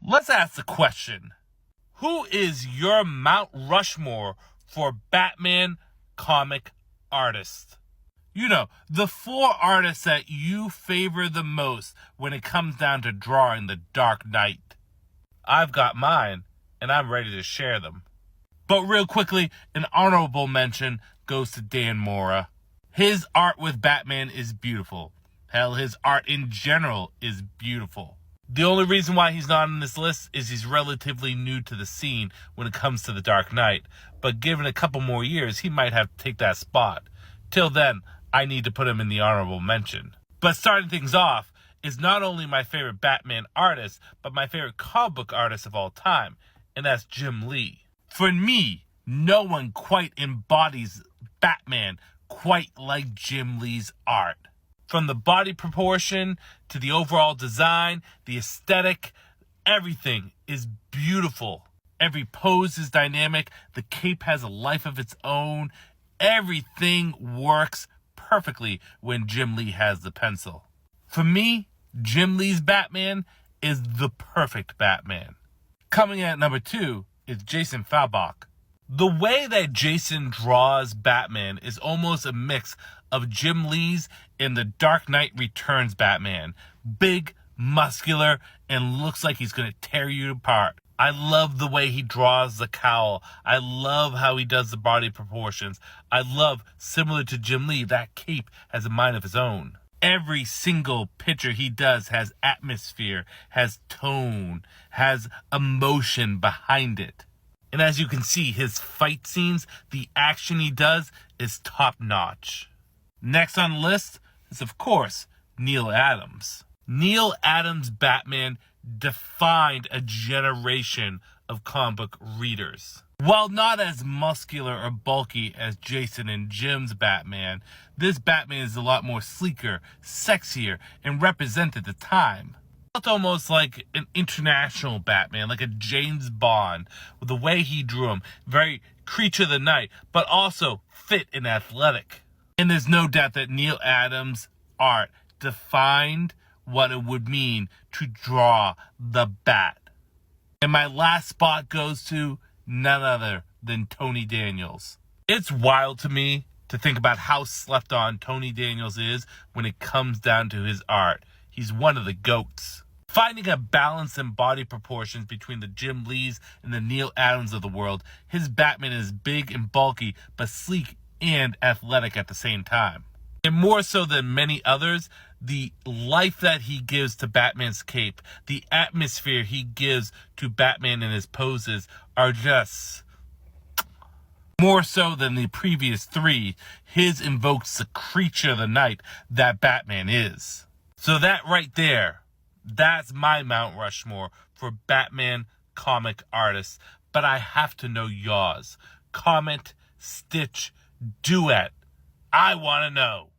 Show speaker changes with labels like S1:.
S1: Let's ask the question. Who is your Mount Rushmore for Batman comic artists? You know, the 4 artists that you favor the most when it comes down to drawing the Dark Knight. I've got mine, and I'm ready to share them. But real quickly, an honorable mention goes to Dan Mora. His art with Batman is beautiful. Hell, his art in general is beautiful. The only reason why he's not on this list is he's relatively new to the scene when it comes to the Dark Knight. But given a couple more years, he might have to take that spot. Till then, I need to put him in the honorable mention. But starting things off is not only my favorite Batman artist, but my favorite comic book artist of all time, and that's Jim Lee. For me, no one quite embodies Batman quite like Jim Lee's art. From the body proportion to the overall design, the aesthetic, everything is beautiful. Every pose is dynamic. The cape has a life of its own. Everything works perfectly when Jim Lee has the pencil. For me, Jim Lee's Batman is the perfect Batman. Coming at number 2 is Jason Fabok. The way that Jason draws Batman is almost a mix of Jim Lee's and the Dark Knight Returns Batman. Big, muscular, and looks like he's going to tear you apart. I love the way he draws the cowl. I love how he does the body proportions. I love, similar to Jim Lee, that cape has a mind of his own. Every single picture he does has atmosphere, has tone, has emotion behind it. And as you can see, his fight scenes, the action he does is top-notch. Next on the list is, of course, Neal Adams. Neal Adams' Batman defined a generation of comic book readers. While not as muscular or bulky as Jason and Jim's Batman, this Batman is a lot more sleeker, sexier, and represented the time. It felt almost like an international Batman, like a James Bond, with the way he drew him. Very creature of the night, but also fit and athletic. And there's no doubt that Neal Adams' art defined what it would mean to draw the Bat. And my last spot goes to none other than Tony Daniels. It's wild to me to think about how slept on Tony Daniels is when it comes down to his art. He's one of the GOATs. Finding a balance in body proportions between the Jim Lees and the Neal Adams of the world, his Batman is big and bulky, but sleek and athletic at the same time. And more so than many others, the life that he gives to Batman's cape, the atmosphere he gives to Batman in his poses are just more so than the previous 3. His invokes the creature of the night that Batman is. So that right there, that's my Mount Rushmore for Batman comic artists. But I have to know yours. Comment, stitch, duet. I want to know.